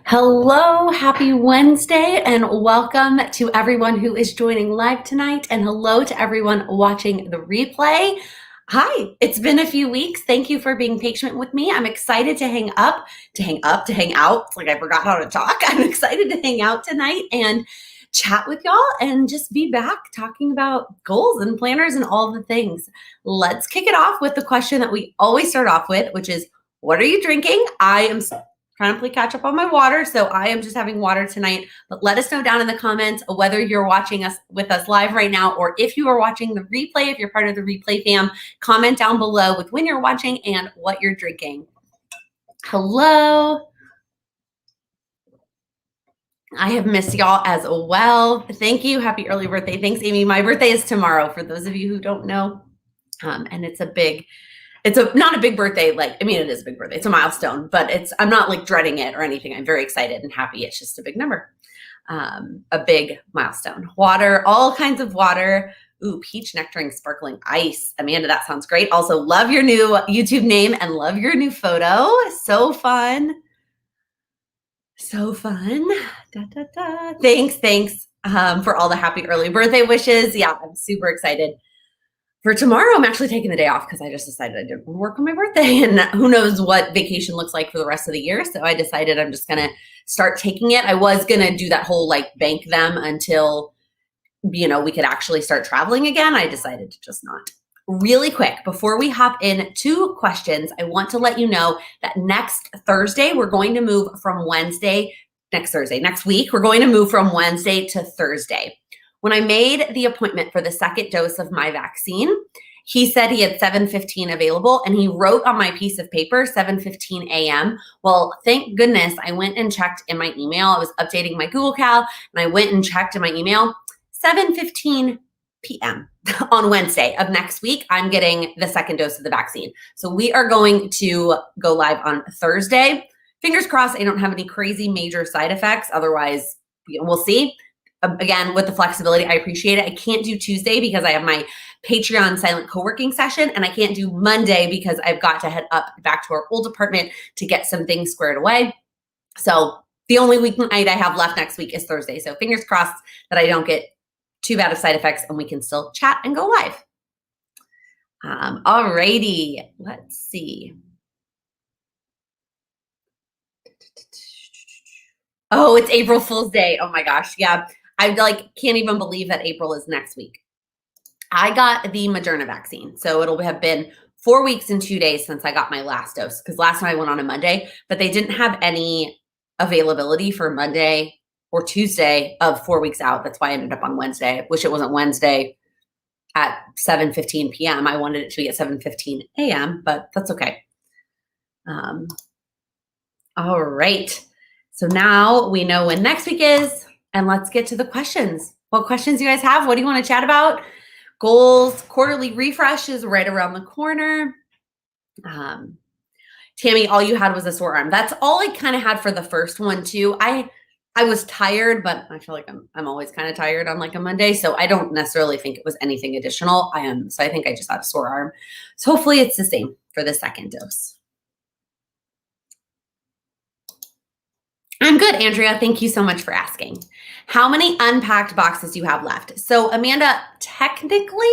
Hello, happy Wednesday, and welcome to everyone who is joining live tonight, and hello to everyone watching the replay. Hi, it's been a few weeks. Thank you for being patient with me. I'm excited to hang out. It's like I forgot how to talk. I'm excited to hang out tonight and chat with y'all and just be back talking about goals and planners and all the things. Let's kick it off with the question that we always start off with, which is, what are you drinking? I am trying to play catch up on my water, so I am just having water tonight. But let us know down in the comments whether you're watching us with us live right now, or if you are watching the replay, if you're part of the replay fam, comment down below with when you're watching and what you're drinking. Hello. I have missed y'all as well. Thank you. Happy early birthday. Thanks, Amy. My birthday is tomorrow, for those of you who don't know. And it's not a big birthday. It is a big birthday. It's a milestone, but I'm not like dreading it or anything. I'm very excited and happy. It's just a big number, a big milestone. Water, all kinds of water. Ooh, peach nectaring sparkling ice. Amanda, that sounds great. Also love your new YouTube name and love your new photo. So fun. So fun. Da, da, da. Thanks for all the happy early birthday wishes. Yeah, I'm super excited. For tomorrow, I'm actually taking the day off because I just decided I didn't want to work on my birthday, and who knows what vacation looks like for the rest of the year. So I decided I'm just going to start taking it. I was going to do that whole bank them until, we could actually start traveling again. I decided to just not. Really quick, before we hop into questions, I want to let you know that next Thursday, we're going to move from next week, we're going to move from Wednesday to Thursday. When I made the appointment for the second dose of my vaccine, he said he had 7:15 available, and he wrote on my piece of paper 7:15 a.m. Well, thank goodness I went and checked in my email. I was updating my Google Cal, and I went and checked in my email, 7:15 p.m. on Wednesday of next week, I'm getting the second dose of the vaccine. So we are going to go live on Thursday. Fingers crossed I don't have any crazy major side effects. Otherwise, we'll see. Again, with the flexibility, I appreciate it. I can't do Tuesday because I have my Patreon silent co-working session, and I can't do Monday because I've got to head up back to our old apartment to get some things squared away. So the only weeknight I have left next week is Thursday. So fingers crossed that I don't get too bad of side effects and we can still chat and go live. Alrighty, let's see. Oh, it's April Fool's Day. Oh my gosh, yeah. I can't even believe that April is next week. I got the Moderna vaccine. So it'll have been 4 weeks and 2 days since I got my last dose, because last time I went on a Monday, but they didn't have any availability for Monday or Tuesday of 4 weeks out. That's why I ended up on Wednesday. I wish it wasn't Wednesday at 7:15 p.m. I wanted it to be at 7:15 a.m., but that's okay. All right. So now we know when next week is, and let's get to the questions. What questions you guys have? What do you want to chat about? Goals, quarterly refresh is right around the corner. Tammy, all you had was a sore arm. That's all I kind of had for the first one too. I was tired, but I feel like I'm always kind of tired on a Monday. So I don't necessarily think it was anything additional. So I think I just had a sore arm. So hopefully it's the same for the second dose. I'm good, Andrea. Thank you so much for asking. How many unpacked boxes do you have left? So Amanda, technically,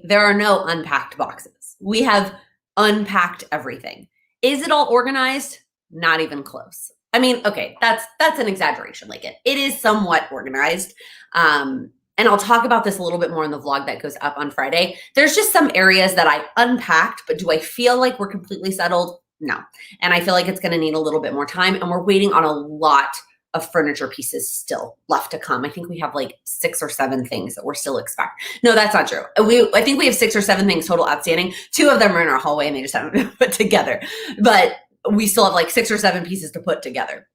there are no unpacked boxes. We have unpacked everything. Is it all organized? Not even close. Okay, that's an exaggeration, Laken. It is somewhat organized. And I'll talk about this a little bit more in the vlog that goes up on Friday. There's just some areas that I unpacked, but do I feel like we're completely settled? No. And I feel like it's going to need a little bit more time, and we're waiting on a lot of furniture pieces still left to come. I think we have 6 or 7 things that we're still expecting. No, that's not true. I think we have 6 or 7 things total outstanding. 2 of them are in our hallway and they just haven't been put together. But we still have 6 or 7 pieces to put together.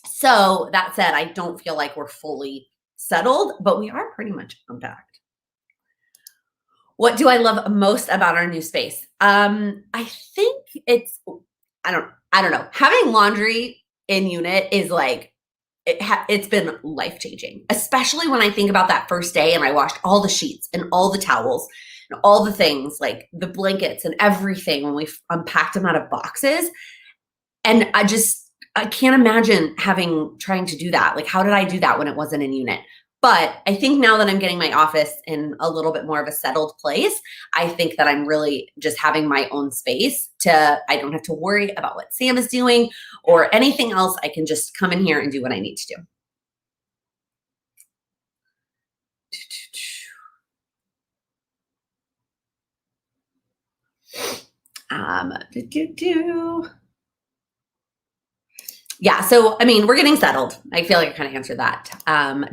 So that said, I don't feel like we're fully settled, but we are pretty much unpacked. What do I love most about our new space? I think it's, I don't know. Having laundry in unit is it's been life-changing, especially when I think about that first day and I washed all the sheets and all the towels and all the things, the blankets and everything when we unpacked them out of boxes. And I can't imagine trying to do that. Like, how did I do that when it wasn't in unit? But I think now that I'm getting my office in a little bit more of a settled place, I think that I'm really just having my own space I don't have to worry about what Sam is doing or anything else. I can just come in here and do what I need to do. Yeah, so I mean, we're getting settled. I feel like I kind of answered that.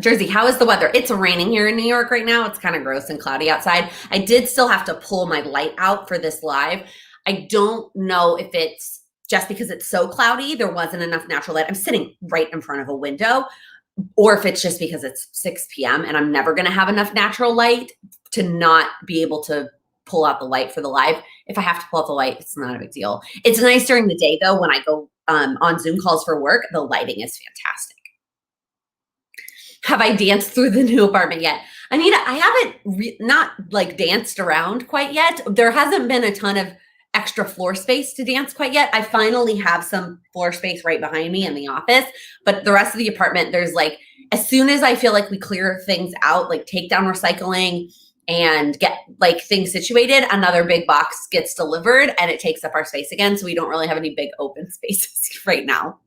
Jersey, how is the weather? It's raining here in New York right now. It's kind of gross and cloudy outside. I did still have to pull my light out for this live. I don't know if it's just because it's so cloudy, there wasn't enough natural light. I'm sitting right in front of a window, or if it's just because it's 6 p.m. and I'm never going to have enough natural light to not be able to pull out the light for the live. If I have to pull out the light, it's not a big deal. It's nice during the day though. When I go on Zoom calls for work, the lighting is fantastic. Have I danced through the new apartment yet? Anita, I haven't not like danced around quite yet. There hasn't been a ton of extra floor space to dance quite yet. I finally have some floor space right behind me in the office, but the rest of the apartment, there's like, as soon as I feel like we clear things out, like take down recycling and get like things situated, another big box gets delivered and it takes up our space again. So we don't really have any big open spaces right now.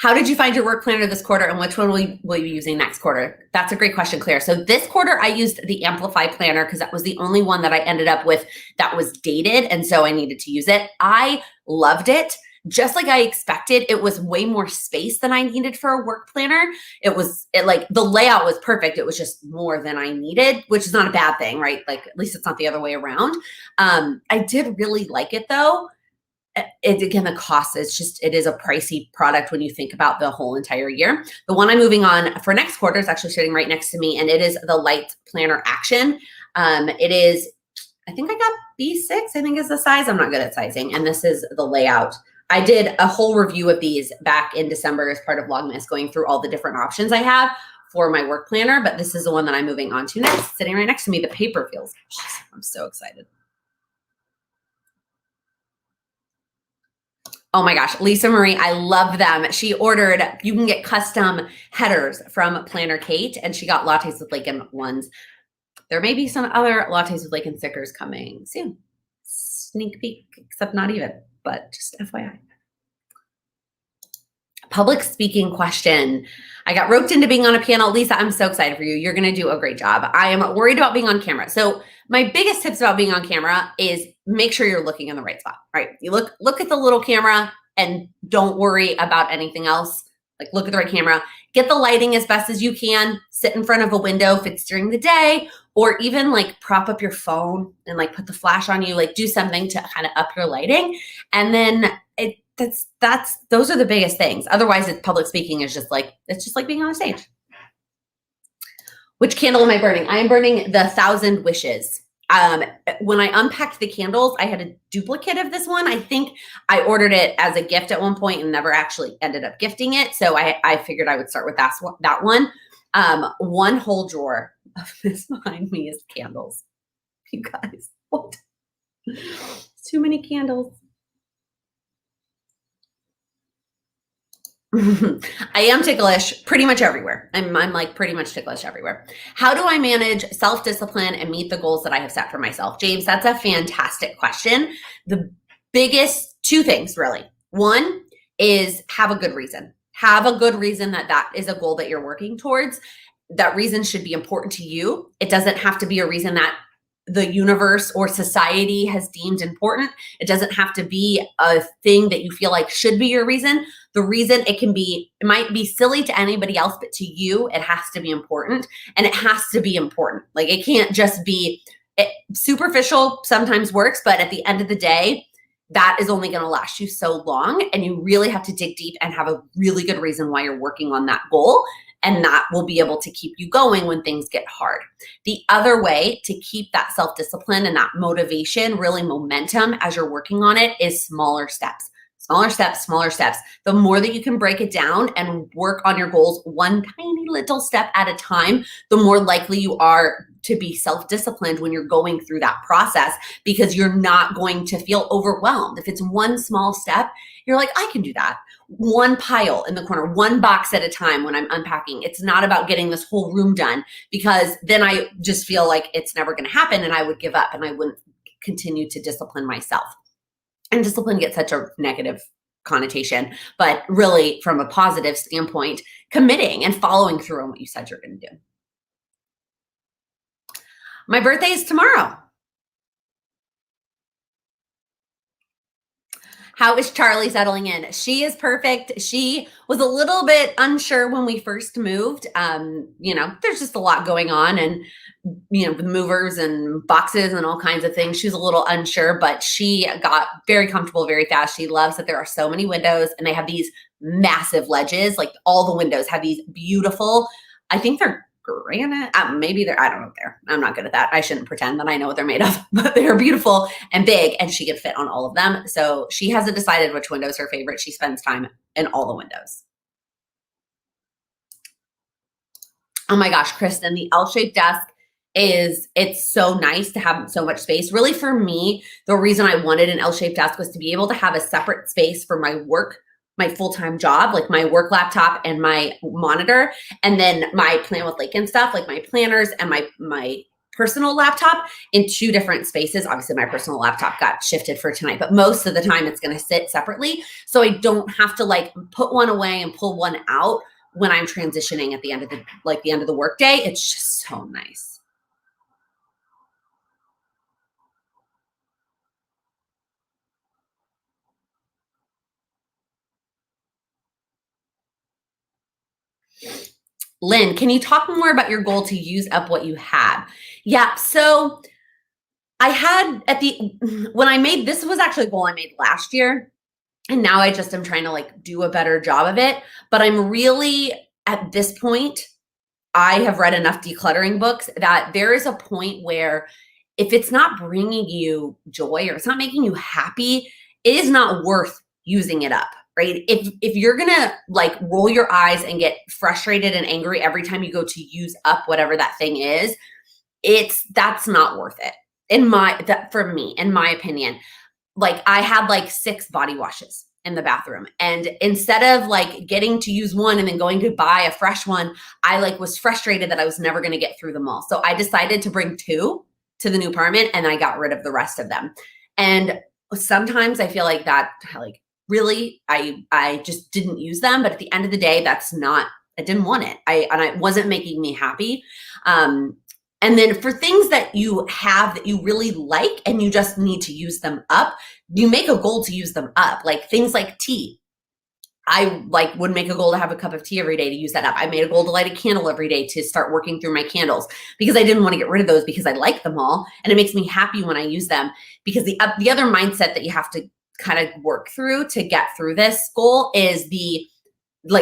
How did you find your work planner this quarter, and which one will you be using next quarter? That's a great question, Claire. So this quarter I used the Amplify planner because that was the only one that I ended up with that was dated. And so I needed to use it. I loved it. Just like I expected, it was way more space than I needed for a work planner. Like the layout was perfect. It was just more than I needed, which is not a bad thing, right? Like at least it's not the other way around. I did really like it though. Again, the cost it is a pricey product when you think about the whole entire year. The one I'm moving on for next quarter is actually sitting right next to me, and it is the Light Planner Action. It is, I think I got B6, I think is the size. I'm not good at sizing. And this is the layout. I did a whole review of these back in December as part of Vlogmas, going through all the different options I have for my work planner, but this is the one that I'm moving on to next, sitting right next to me. The paper feels awesome. I'm so excited. Oh my gosh, Lisa Marie, I love them. She ordered, you can get custom headers from Planner Kate, and she got Lattes with Laken ones. There may be some other Lattes with Laken stickers coming soon. Sneak peek, except not even, but just FYI. Public speaking question. I got roped into being on a panel. Lisa, I'm so excited for you. You're going to do a great job. I am worried about being on camera. So my biggest tips about being on camera is make sure you're looking in the right spot, right? You look at the little camera and don't worry about anything else. Like look at the right camera, get the lighting as best as you can, sit in front of a window if it's during the day, or even like prop up your phone and like put the flash on you, like do something to kind of up your lighting. And then those are the biggest things. Otherwise, public speaking is just like, it's just like being on a stage. Which candle am I burning? I am burning the 1,000 Wishes. When I unpacked the candles, I had a duplicate of this one. I think I ordered it as a gift at one point and never actually ended up gifting it. So I figured I would start with that one. One whole drawer of this behind me is candles. You guys, what? Too many candles. I am ticklish pretty much everywhere. I'm like pretty much ticklish everywhere. How do I manage self-discipline and meet the goals that I have set for myself? James, that's a fantastic question. The biggest two things really. One is have a good reason. Have a good reason that is a goal that you're working towards. That reason should be important to you. It doesn't have to be a reason that the universe or society has deemed important. It doesn't have to be a thing that you feel like should be your reason. The reason it might be silly to anybody else, but to you, it has to be important, and it has to be important. Like it can't just be superficial. Sometimes works, but at the end of the day, that is only going to last you so long. And you really have to dig deep and have a really good reason why you're working on that goal. And that will be able to keep you going when things get hard. The other way to keep that self-discipline and that motivation, really momentum as you're working on it, is smaller steps. smaller steps, smaller steps. The more that you can break it down and work on your goals one tiny little step at a time, the more likely you are to be self-disciplined when you're going through that process, because you're not going to feel overwhelmed. If it's one small step, you're like, I can do that. One pile in the corner, one box at a time when I'm unpacking. It's not about getting this whole room done, because then I just feel like it's never going to happen and I would give up and I wouldn't continue to discipline myself. And discipline gets such a negative connotation, but really from a positive standpoint, committing and following through on what you said you're going to do. My birthday is tomorrow. How is Charlie settling in? She is perfect. She was a little bit unsure when we first moved. There's just a lot going on, and the movers and boxes and all kinds of things. She's a little unsure, but she got very comfortable very fast. She loves that there are so many windows and they have these massive ledges. Like all the windows have these beautiful, I think they're granite. Maybe they're, I don't know. I'm not good at that. I shouldn't pretend that I know what they're made of, but they're beautiful and big, and she could fit on all of them. So she hasn't decided which window is her favorite. She spends time in all the windows. Oh my gosh, Kristen, the L-shaped desk it's so nice to have so much space. Really, for me, the reason I wanted an L-shaped desk was to be able to have a separate space for my work, my full-time job, like my work laptop and my monitor, and then my Plan with Laken stuff, like my planners and my personal laptop, in two different spaces. Obviously, my personal laptop got shifted for tonight, but most of the time it's going to sit separately, so I don't have to like put one away and pull one out when I'm transitioning at the end of the workday. It's just so nice. Lynn, can you talk more about your goal to use up what you have? Yeah, so I had when I made, this was actually a goal I made last year, and now I just am trying to like do a better job of it. But I'm really, at this point, I have read enough decluttering books that there is a point where if it's not bringing you joy or it's not making you happy, it is not worth using it up. Right? If you're gonna like roll your eyes and get frustrated and angry every time you go to use up whatever that thing is, that's not worth it. For me, in my opinion. Like I had like 6 body washes in the bathroom, and instead of like getting to use one and then going to buy a fresh one, I like was frustrated that I was never going to get through them all. So I decided to bring 2 to the new apartment, and I got rid of the rest of them. And sometimes I feel like that, like, really, I just didn't use them. But at the end of the day, I didn't want it. It wasn't making me happy. And then for things that you have that you really like and you just need to use them up, you make a goal to use them up. Like things like tea. I would make a goal to have a cup of tea every day to use that up. I made a goal to light a candle every day to start working through my candles, because I didn't want to get rid of those because I like them all. And it makes me happy when I use them. Because the other mindset that you have to kind of work through to get through this goal is the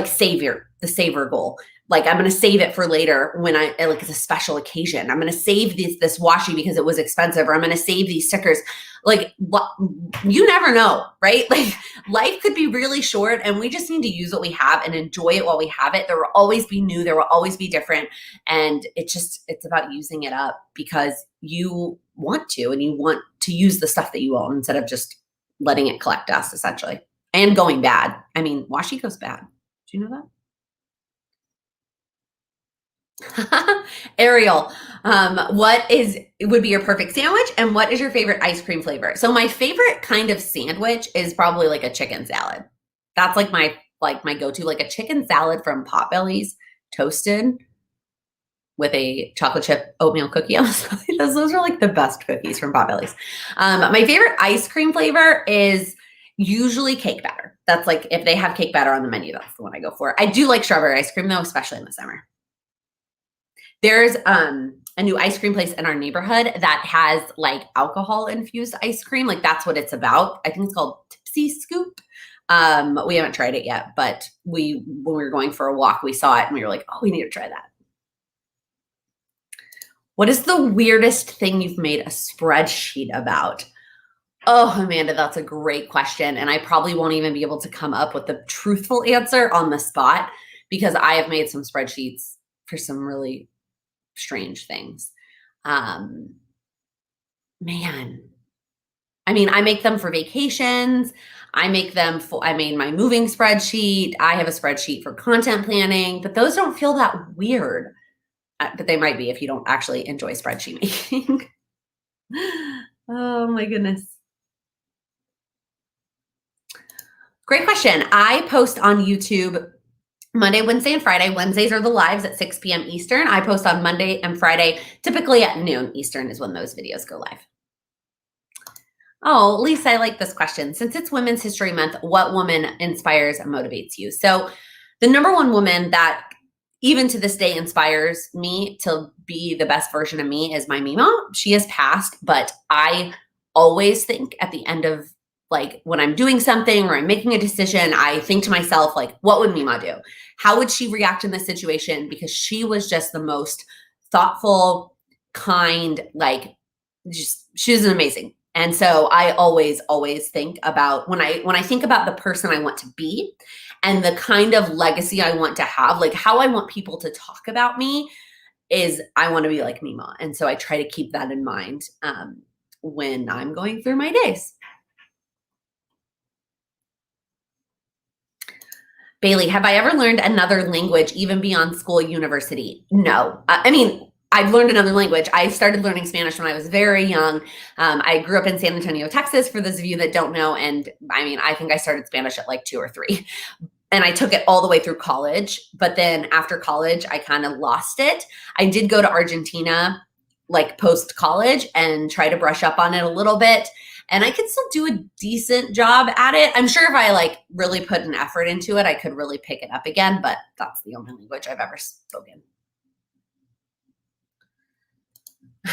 saver goal. Like I'm going to save it for later when it's a special occasion. I'm going to save this washi because it was expensive, or I'm going to save these stickers. Like you never know, right? Like life could be really short, and we just need to use what we have and enjoy it while we have it. There will always be new. There will always be different. And it's about using it up because you want to, and you want to use the stuff that you own instead of just letting it collect dust, essentially, and going bad. I mean, washi goes bad. Do you know that? Ariel, what would be your perfect sandwich, and what is your favorite ice cream flavor? So my favorite kind of sandwich is probably like a chicken salad. That's like my go-to, like a chicken salad from Potbelly's, toasted with a chocolate chip oatmeal cookie. Those are like the best cookies from Potbelly's. My favorite ice cream flavor is usually cake batter. That's like, if they have cake batter on the menu, that's the one I go for. I do like strawberry ice cream though, especially in the summer. There's a new ice cream place in our neighborhood that has like alcohol infused ice cream. Like that's what it's about. I think it's called Tipsy Scoop. We haven't tried it yet, but when we were going for a walk, we saw it and we were like, oh, we need to try that. What is the weirdest thing you've made a spreadsheet about? Oh, Amanda, that's a great question. And I probably won't even be able to come up with the truthful answer on the spot because I have made some spreadsheets for some really strange things. Um, man, I mean, I make them for vacations. I make them for, I made my moving spreadsheet. I have a spreadsheet for content planning, but those don't feel that weird. But they might be if you don't actually enjoy spreadsheet making. Oh my goodness. Great question. I post on YouTube Monday, Wednesday, and Friday. Wednesdays are the lives at 6 p.m. Eastern. I post on Monday and Friday, typically at noon Eastern is when those videos go live. Oh, Lisa, I like this question. Since it's Women's History Month, what woman inspires and motivates you? So the number one woman that even to this day inspires me to be the best version of me is my Mima. She has passed, but I always think at the end of like when I'm doing something or I'm making a decision, I think to myself, like, what would Mima do? How would she react in this situation? Because she was just the most thoughtful, kind, like she was amazing. And so I always think about when I think about the person I want to be and the kind of legacy I want to have, like how I want people to talk about me is I want to be like Mima. And so I try to keep that in mind when I'm going through my days. Bailey, have I ever learned another language even beyond school, university? No. I mean, I've learned another language. I started learning Spanish when I was very young. I grew up in San Antonio, Texas, for those of you that don't know. And I mean, I think I started Spanish at like 2 or 3. And I took it all the way through college. But then after college, I kind of lost it. I did go to Argentina like post-college and try to brush up on it a little bit. And I could still do a decent job at it. I'm sure if I like really put an effort into it, I could really pick it up again. But that's the only language I've ever spoken.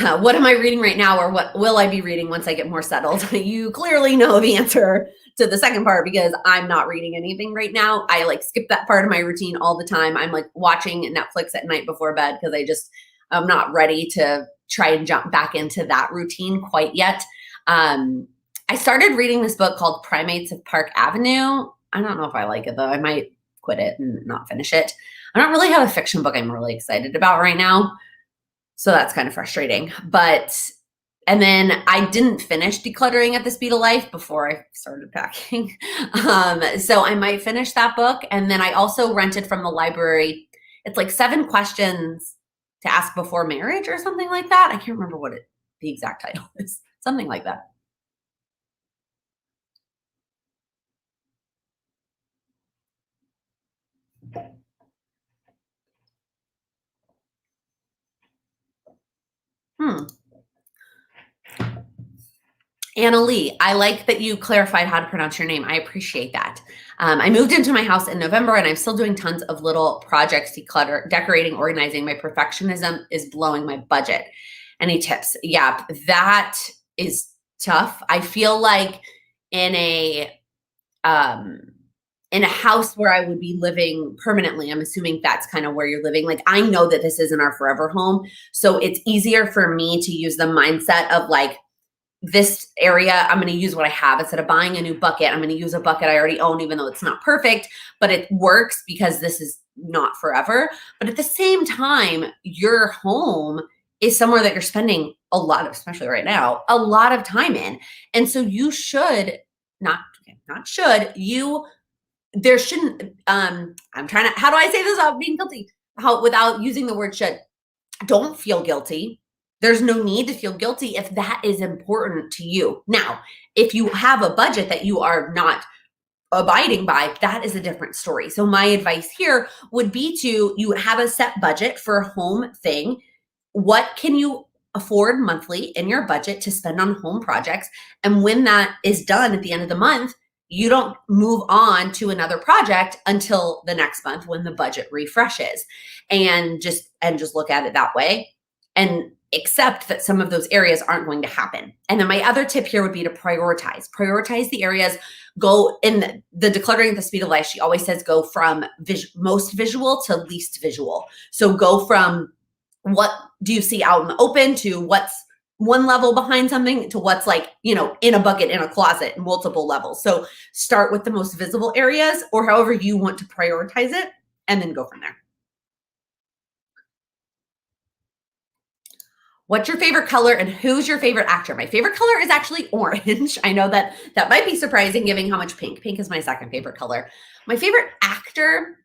What am I reading right now, or what will I be reading once I get more settled? You clearly know the answer to the second part because I'm not reading anything right now. I like skip that part of my routine all the time. I'm like watching Netflix at night before bed because I'm not ready to try and jump back into that routine quite yet. I started reading this book called Primates of Park Avenue. I don't know if I like it though. I might quit it and not finish it. I don't really have a fiction book I'm really excited about right now. So that's kind of frustrating. And then I didn't finish Decluttering at the Speed of Life before I started packing. So I might finish that book. And then I also rented from the library. It's like 7 questions to ask before marriage or something like that. I can't remember what the exact title is. Something like that. Anna Lee, I like that you clarified how to pronounce your name. I appreciate that. I moved into my house in November and I'm still doing tons of little projects, decorating, organizing. My perfectionism is blowing my budget. Any tips? Yeah, that is tough. I feel like in a house where I would be living permanently, I'm assuming that's kind of where you're living. Like, I know that this isn't our forever home. So it's easier for me to use the mindset of like, this area, I'm going to use what I have. Instead of buying a new bucket, I'm going to use a bucket I already own, even though it's not perfect, but it works because this is not forever. But at the same time, your home is somewhere that you're spending a lot of, especially right now, a lot of time in. And so you should there shouldn't, how do I say this without being guilty? Without using the word should, don't feel guilty. There's no need to feel guilty if that is important to you. Now, if you have a budget that you are not abiding by, that is a different story. So my advice here would be you have a set budget for a home thing. What can you afford monthly in your budget to spend on home projects? And when that is done at the end of the month, you don't move on to another project until the next month when the budget refreshes, and just look at it that way and accept that some of those areas aren't going to happen. And then my other tip here would be to prioritize the areas. Go in the Decluttering at the Speed of Life. She always says, go from most visual to least visual. So go from what do you see out in the open to what's one level behind something to what's like, in a bucket in a closet, multiple levels. So start with the most visible areas or however you want to prioritize it and then go from there. What's your favorite color and who's your favorite actor? My favorite color is actually orange. I know that might be surprising given how much pink. Pink is my second favorite color. My favorite actor,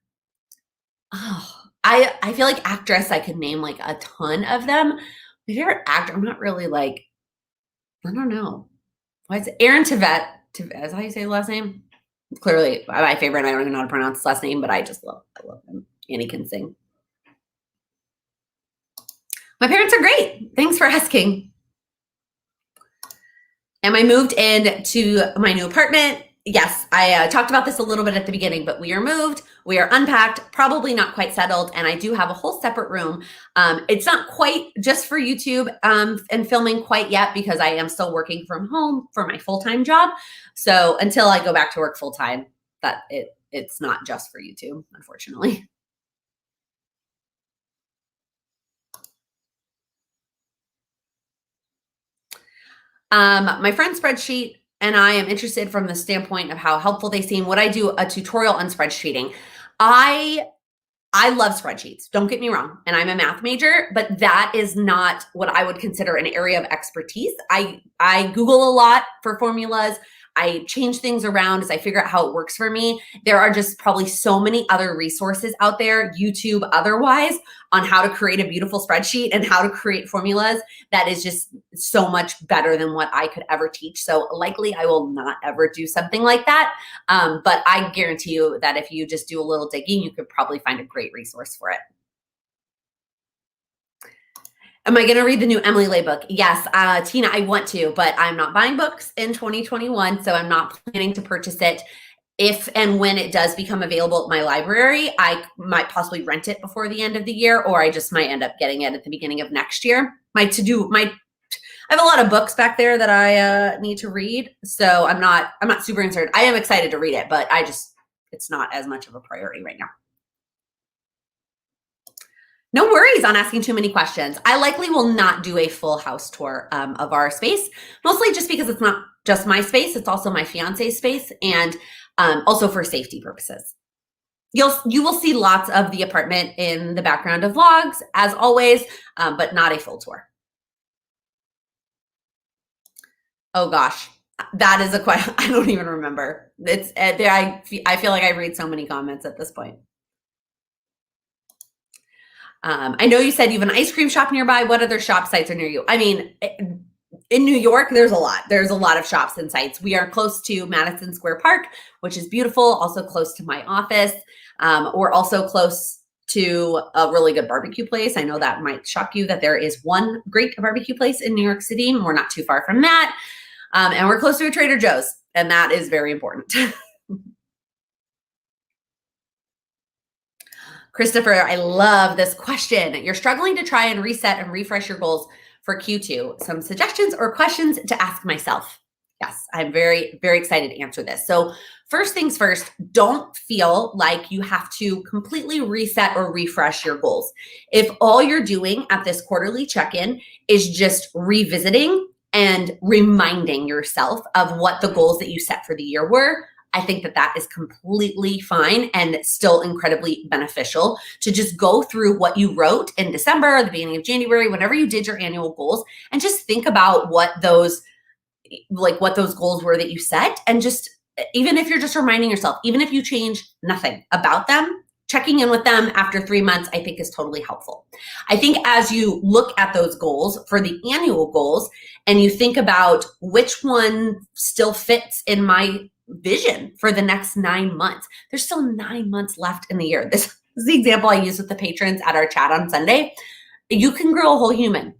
I feel like actress, I could name like a ton of them. My favorite actor, I'm not really like, I don't know. Why is it Aaron Tveit? Is how you say the last name? Clearly my favorite. I don't even know how to pronounce his last name, but I love him. And he can sing. My parents are great. Thanks for asking. Am I moved into my new apartment? Yes, I talked about this a little bit at the beginning, but we are moved. We are unpacked, probably not quite settled, and I do have a whole separate room. It's not quite just for YouTube and filming quite yet because I am still working from home for my full-time job. So until I go back to work full-time, it's not just for YouTube, unfortunately. My friend's spreadsheet and I am interested from the standpoint of how helpful they seem. Would I do a tutorial on spreadsheeting? I love spreadsheets. Don't get me wrong. And I'm a math major, but that is not what I would consider an area of expertise. I Google a lot for formulas. I change things around as I figure out how it works for me. There are just probably so many other resources out there, YouTube otherwise, on how to create a beautiful spreadsheet and how to create formulas that is just so much better than what I could ever teach. So likely I will not ever do something like that. But I guarantee you that if you just do a little digging, you could probably find a great resource for it. Am I going to read the new Emily Lay book? Yes, Tina, I want to, but I'm not buying books in 2021, so I'm not planning to purchase it. If and when it does become available at my library, I might possibly rent it before the end of the year, or I just might end up getting it at the beginning of next year. I have a lot of books back there that I need to read, so I'm not super concerned. I am excited to read it, but it's not as much of a priority right now. No worries on asking too many questions. I likely will not do a full house tour of our space, mostly just because it's not just my space, it's also my fiance's space, and also for safety purposes. You will see lots of the apartment in the background of vlogs, as always, but not a full tour. Oh gosh, that is a question. I don't even remember. I feel like I read so many comments at this point. I know you said you have an ice cream shop nearby. What other shop sites are near you? I mean, in New York, there's a lot. There's a lot of shops and sites. We are close to Madison Square Park, which is beautiful. Also close to my office. We're also close to a really good barbecue place. I know that might shock you that there is one great barbecue place in New York City. We're not too far from that. And we're close to a Trader Joe's, and that is very important. Christopher, I love this question. You're struggling to try and reset and refresh your goals for Q2. Some suggestions or questions to ask myself? Yes, I'm very, very excited to answer this. So first things first, don't feel like you have to completely reset or refresh your goals. If all you're doing at this quarterly check-in is just revisiting and reminding yourself of what the goals that you set for the year were, I think that is completely fine and still incredibly beneficial to just go through what you wrote in December or the beginning of January, whenever you did your annual goals, and just think about what those goals were that you set. And just, even if you're just reminding yourself, even if you change nothing about them, checking in with them after 3 months, I think is totally helpful. I think as you look at those goals for the annual goals and you think about which one still fits in my vision for the next 9 months, there's still 9 months left in the year. This is the example I use with the patrons at our chat on Sunday. You can grow a whole human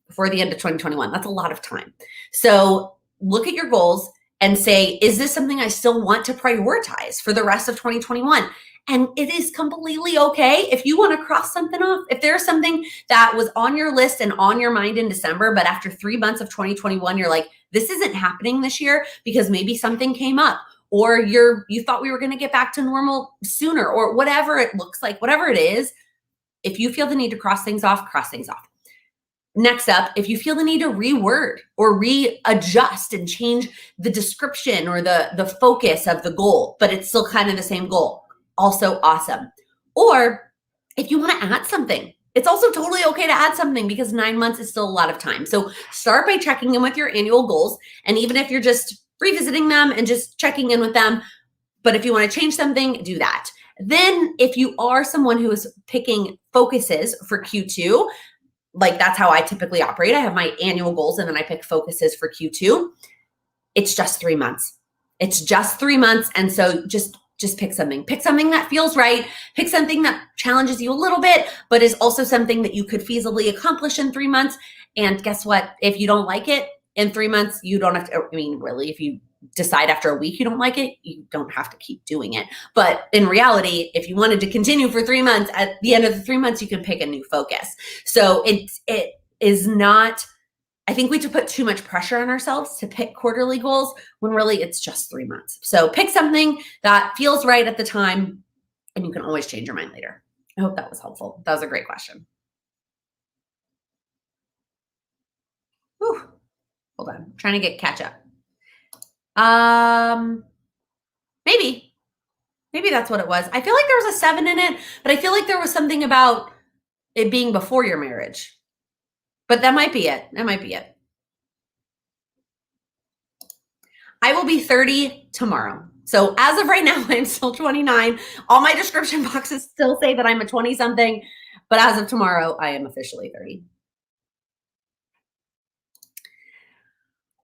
before the end of 2021. That's a lot of time. So look at your goals and say, is this something I still want to prioritize for the rest of 2021? And it is completely okay if you want to cross something off. If there's something that was on your list and on your mind in December, but after 3 months of 2021, you're like, this isn't happening this year because maybe something came up, or you thought we were going to get back to normal sooner, or whatever it looks like, whatever it is, if you feel the need to cross things off, cross things off. Next up, if you feel the need to reword or readjust and change the description or the focus of the goal, but it's still kind of the same goal, also awesome. Or if you want to add something, it's also totally okay to add something because 9 months is still a lot of time. So start by checking in with your annual goals. And even if you're just revisiting them and just checking in with them, but if you want to change something, do that. Then if you are someone who is picking focuses for Q2, like that's how I typically operate. I have my annual goals and then I pick focuses for Q2. It's just 3 months. It's just 3 months. And so just pick something. Pick something that feels right. Pick something that challenges you a little bit, but is also something that you could feasibly accomplish in 3 months. And guess what? If you don't like it in 3 months, you don't have to, I mean, really, if you decide after a week you don't like it, you don't have to keep doing it. But in reality, if you wanted to continue for 3 months, at the end of the 3 months, you can pick a new focus. So it is not, I think we put too much pressure on ourselves to pick quarterly goals when really it's just 3 months. So pick something that feels right at the time and you can always change your mind later. I hope that was helpful. That was a great question. Whew. Hold on, I'm trying to catch up. Maybe that's what it was. I feel like there was a 7 in it, but I feel like there was something about it being before your marriage. But that might be it. That might be it. I will be 30 tomorrow. So as of right now, I'm still 29. All my description boxes still say that I'm a 20-something, but as of tomorrow, I am officially 30.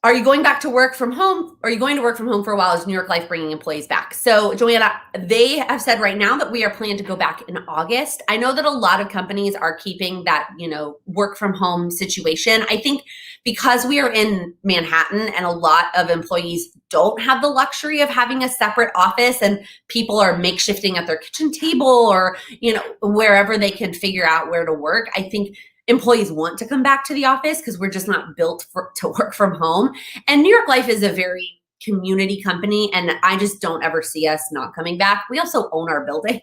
Are you going back to work from home? Are you going to work from home for a while? Is New York Life bringing employees back? So Joanna, they have said right now that we are planning to go back in August. I know that a lot of companies are keeping that, work from home situation. I think because we are in Manhattan and a lot of employees don't have the luxury of having a separate office and people are makeshifting at their kitchen table or, wherever they can figure out where to work. I think employees want to come back to the office because we're just not built to work from home. And New York Life is a very community company, and I just don't ever see us not coming back. We also own our building.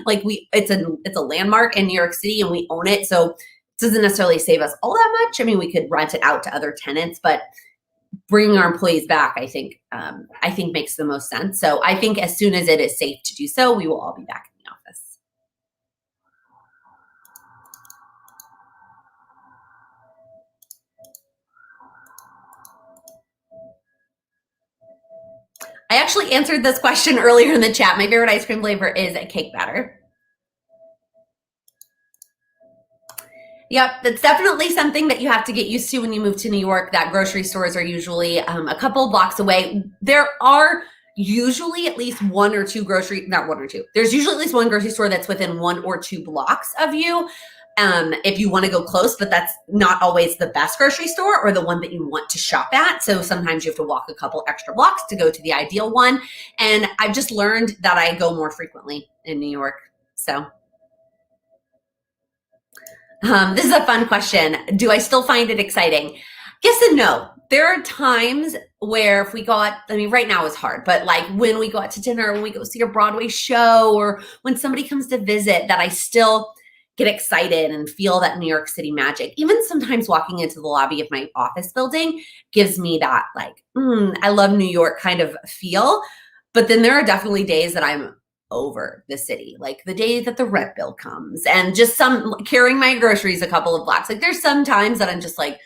It's a landmark in New York City and we own it. So it doesn't necessarily save us all that much. I mean, we could rent it out to other tenants, but bringing our employees back, I think makes the most sense. So I think as soon as it is safe to do so, we will all be back in the office. I actually answered this question earlier in the chat. My favorite ice cream flavor is a cake batter. Yep, that's definitely something that you have to get used to when you move to New York, that grocery stores are usually a couple blocks away. There are usually at least there's usually at least one grocery store that's within 1 or 2 blocks of you. If you want to go close, but that's not always the best grocery store or the one that you want to shop at. So sometimes you have to walk a couple extra blocks to go to the ideal one. And I've just learned that I go more frequently in New York. So this is a fun question. Do I still find it exciting? Yes and no. There are times where if we go out, right now is hard, but like when we go out to dinner, when we go see a Broadway show, or when somebody comes to visit, that I still get excited and feel that New York City magic. Even sometimes walking into the lobby of my office building gives me that I love New York kind of feel. But then there are definitely days that I'm over the city, like the day that the rent bill comes and just carrying my groceries a couple of blocks. There's some times that I'm just like,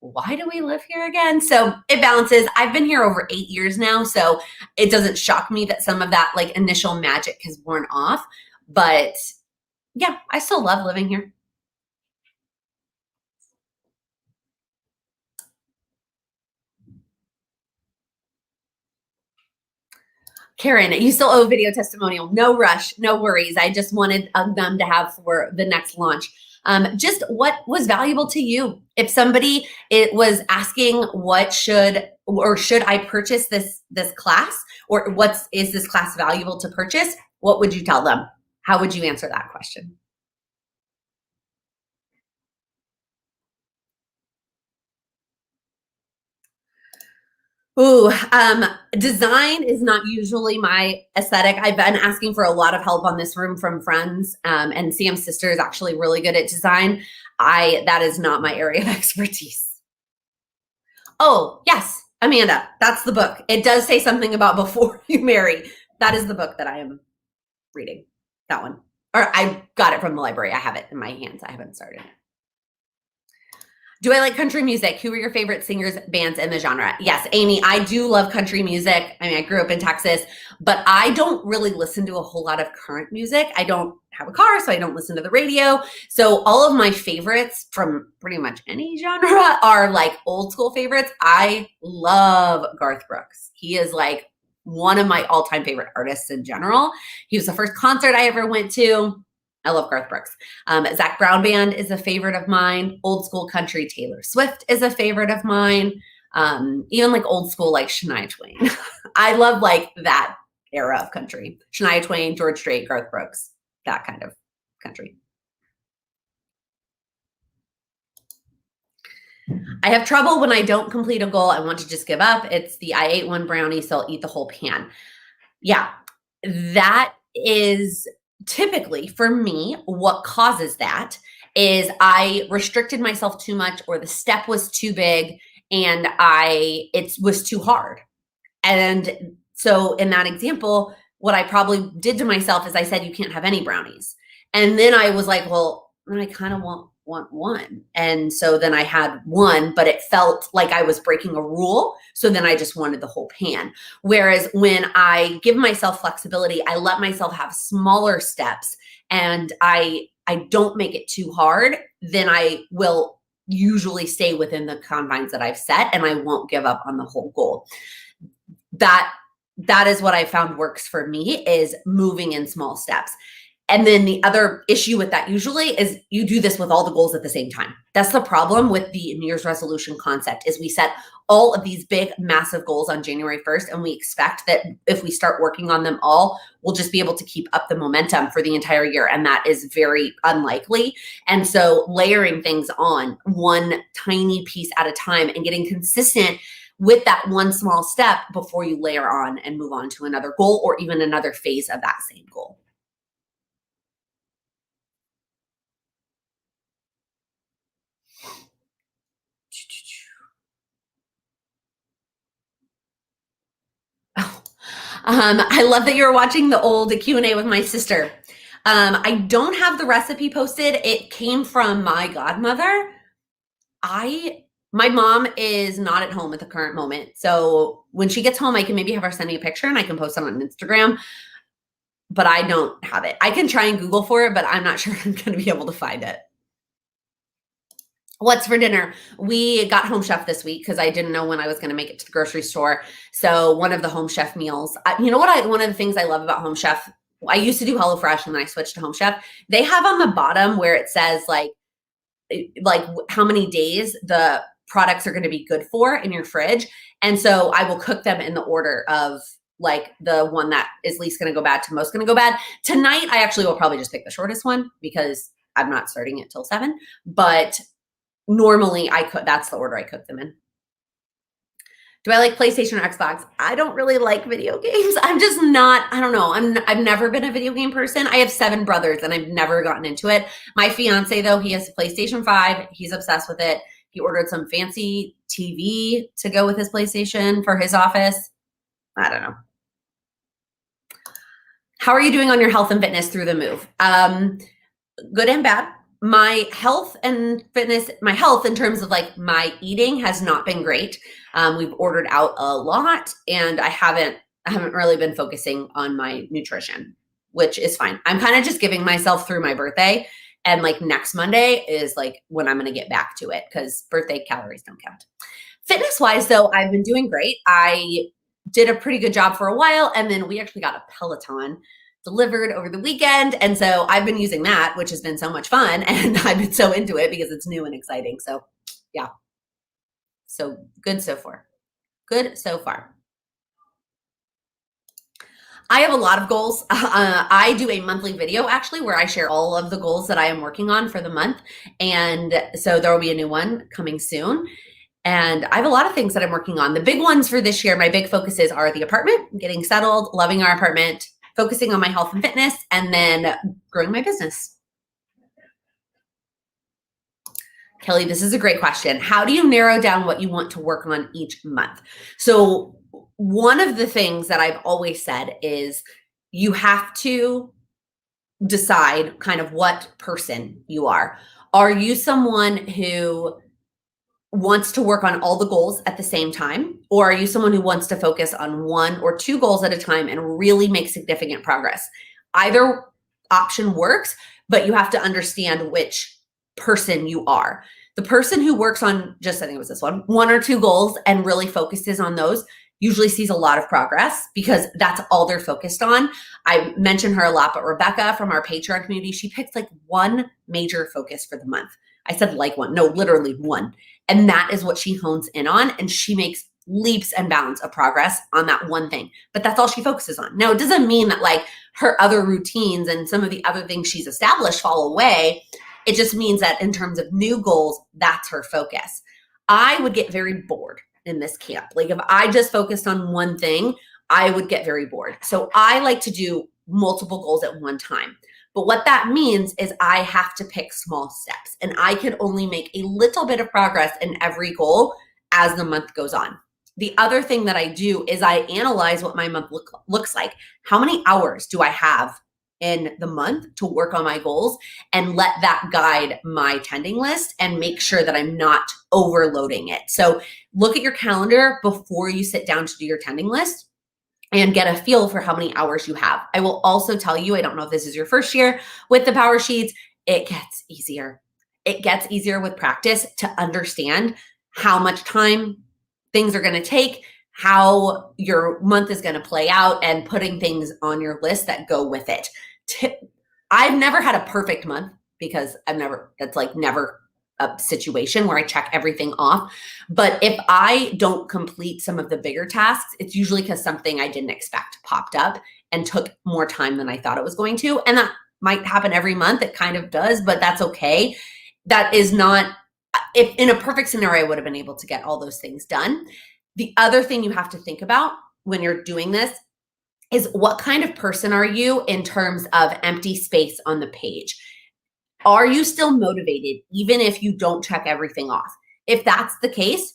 why do we live here again? So it balances. I've been here over 8 years now, so it doesn't shock me that some of that initial magic has worn off. But yeah, I still love living here. Karen, you still owe a video testimonial. No rush, no worries. I just wanted them to have for the next launch. Just what was valuable to you? If somebody was asking should I purchase this class, or is this class valuable to purchase? What would you tell them? How would you answer that question? Ooh, design is not usually my aesthetic. I've been asking for a lot of help on this room from friends, and Sam's sister is actually really good at design. that is not my area of expertise. Oh, yes, Amanda, that's the book. It does say something about before you marry. That is the book that I am reading, that one. Or I got it from the library. I have it in my hands. I haven't started it. Do I like country music? Who are your favorite singers, bands in the genre? Yes, Amy, I do love country music. I mean, I grew up in Texas, but I don't really listen to a whole lot of current music. I don't have a car, so I don't listen to the radio. So all of my favorites from pretty much any genre are like old school favorites. I love Garth Brooks. He is like one of my all-time favorite artists in general. He was the first concert I ever went to. I love Garth Brooks. Zach Brown Band is a favorite of mine. Old school country Taylor Swift is a favorite of mine. Even like old school like Shania Twain. I love like that era of country. Shania Twain, George Strait, Garth Brooks, that kind of country. I have trouble when I don't complete a goal. I want to just give up. It's the I ate one brownie, so I'll eat the whole pan. Yeah, that is typically for me, what causes that is I restricted myself too much, or the step was too big and it was too hard. And so in that example, what I probably did to myself is I said, you can't have any brownies. And then I was like, well, I kind of want one. And so then I had one, but it felt like I was breaking a rule. So then I just wanted the whole pan. Whereas when I give myself flexibility, I let myself have smaller steps and I don't make it too hard, then I will usually stay within the confines that I've set and I won't give up on the whole goal. That is what I found works for me, is moving in small steps. And then the other issue with that usually is you do this with all the goals at the same time. That's the problem with the New Year's resolution concept, is we set all of these big, massive goals on January 1st, and we expect that if we start working on them all, we'll just be able to keep up the momentum for the entire year. And that is very unlikely. And so layering things on one tiny piece at a time and getting consistent with that one small step before you layer on and move on to another goal or even another phase of that same goal. I love that you're watching the old Q&A with my sister. I don't have the recipe posted. It came from my godmother. My mom is not at home at the current moment. So when she gets home, I can maybe have her send me a picture and I can post it on Instagram, but I don't have it. I can try and Google for it, but I'm not sure I'm going to be able to find it. What's for dinner? We got Home Chef this week because I didn't know when I was going to make it to the grocery store. So one of the Home Chef meals, you know what? One of the things I love about Home Chef, I used to do HelloFresh and then I switched to Home Chef. They have on the bottom where it says like how many days the products are going to be good for in your fridge. And so I will cook them in the order of like the one that is least going to go bad to most going to go bad. Tonight, I actually will probably just pick the shortest one because I'm not starting it till 7, but normally that's the order I cook them in. Do I like PlayStation or Xbox? I don't really like video games. I'm just not, I don't know. I've never been a video game person. I have 7 brothers and I've never gotten into it. My fiance though, he has a PlayStation 5. He's obsessed with it. He ordered some fancy TV to go with his PlayStation for his office. I don't know. How are you doing on your health and fitness through the move? Good and bad. My health and fitness, my health in terms of like my eating has not been great. We've ordered out a lot and I haven't really been focusing on my nutrition, which is fine. I'm kind of just giving myself through my birthday, and like next Monday is like when I'm going to get back to it because birthday calories don't count. Fitness wise though, I've been doing great. I did a pretty good job for a while, and then we actually got a Peloton delivered over the weekend. And so I've been using that, which has been so much fun. And I've been so into it because it's new and exciting. So yeah. So good so far. Good so far. I have a lot of goals. I do a monthly video actually where I share all of the goals that I am working on for the month. And so there will be a new one coming soon. And I have a lot of things that I'm working on. The big ones for this year, my big focuses are the apartment, getting settled, loving our apartment, focusing on my health and fitness, and then growing my business. Kelly, this is a great question. How do you narrow down what you want to work on each month? So one of the things that I've always said is you have to decide kind of what person you are. Are you someone who wants to work on all the goals at the same time? Or are you someone who wants to focus on one or two goals at a time and really make significant progress? Either option works, but you have to understand which person you are. The person who works on just, I think it was this one or two goals and really focuses on those usually sees a lot of progress because that's all they're focused on. I mention her a lot, but Rebecca from our Patreon community, she picks like one major focus for the month. I said like one, no, literally one. And that is what she hones in on. And she makes leaps and bounds of progress on that one thing. But that's all she focuses on. Now, it doesn't mean that like her other routines and some of the other things she's established fall away. It just means that in terms of new goals, that's her focus. I would get very bored in this camp. Like if I just focused on one thing, I would get very bored. So I like to do multiple goals at one time. But what that means is I have to pick small steps and I can only make a little bit of progress in every goal as the month goes on. The other thing that I do is I analyze what my month looks like. How many hours do I have in the month to work on my goals and let that guide my tending list and make sure that I'm not overloading it. So look at your calendar before you sit down to do your tending list and get a feel for how many hours you have. I will also tell you, I don't know if this is your first year with the power sheets, it gets easier. It gets easier with practice to understand how much time things are going to take, how your month is going to play out, and putting things on your list that go with it. I've never had a perfect month because that's like never a situation where I check everything off. But if I don't complete some of the bigger tasks, it's usually because something I didn't expect popped up and took more time than I thought it was going to. And that might happen every month. It kind of does, but that's okay. That is not, if in a perfect scenario, I would have been able to get all those things done. The other thing you have to think about when you're doing this is what kind of person are you in terms of empty space on the page? Are you still motivated even if you don't check everything off? If that's the case,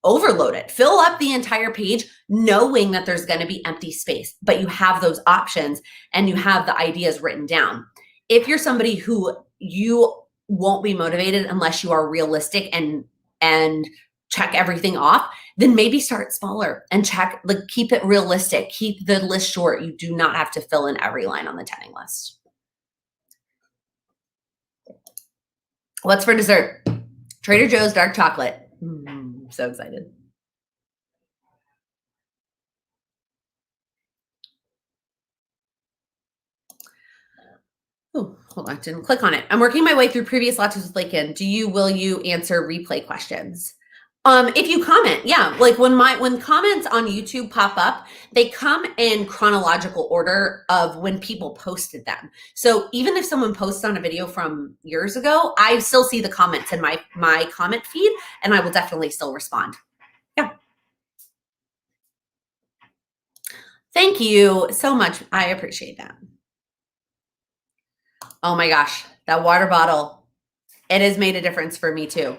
overload it. Fill up the entire page knowing that there's going to be empty space, but you have those options and you have the ideas written down. If you're somebody who you won't be motivated unless you are realistic and check everything off, then maybe start smaller and check, like keep it realistic. Keep the list short. You do not have to fill in every line on the tending list. What's for dessert? Trader Joe's dark chocolate. So excited. Oh, hold on, didn't click on it. I'm working my way through previous lattes with Laken. Will you answer replay questions? If you comment, yeah, like when comments on YouTube pop up, they come in chronological order of when people posted them. So even if someone posts on a video from years ago, I still see the comments in my comment feed, and I will definitely still respond. Yeah. Thank you so much. I appreciate that. Oh my gosh, that water bottle, it has made a difference for me too.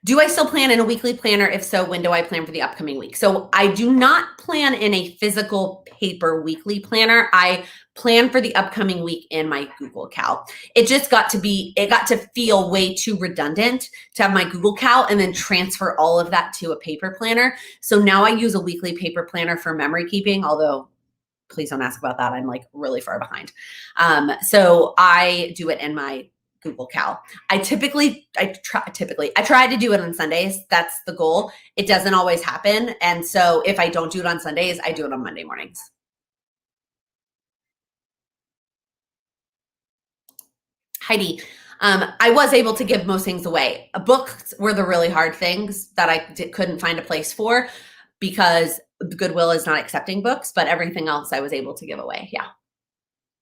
Do I still plan in a weekly planner? If so, when do I plan for the upcoming week? So I do not plan in a physical paper weekly planner. I plan for the upcoming week in my Google Cal. It got to feel way too redundant to have my Google Cal and then transfer all of that to a paper planner. So now I use a weekly paper planner for memory keeping, although please don't ask about that. I'm like really far behind. So I do it in my Google Cal. I try to do it on Sundays. That's the goal. It doesn't always happen. And so if I don't do it on Sundays, I do it on Monday mornings. Heidi, I was able to give most things away. Books were the really hard things that I couldn't find a place for because Goodwill is not accepting books, but everything else I was able to give away. Yeah,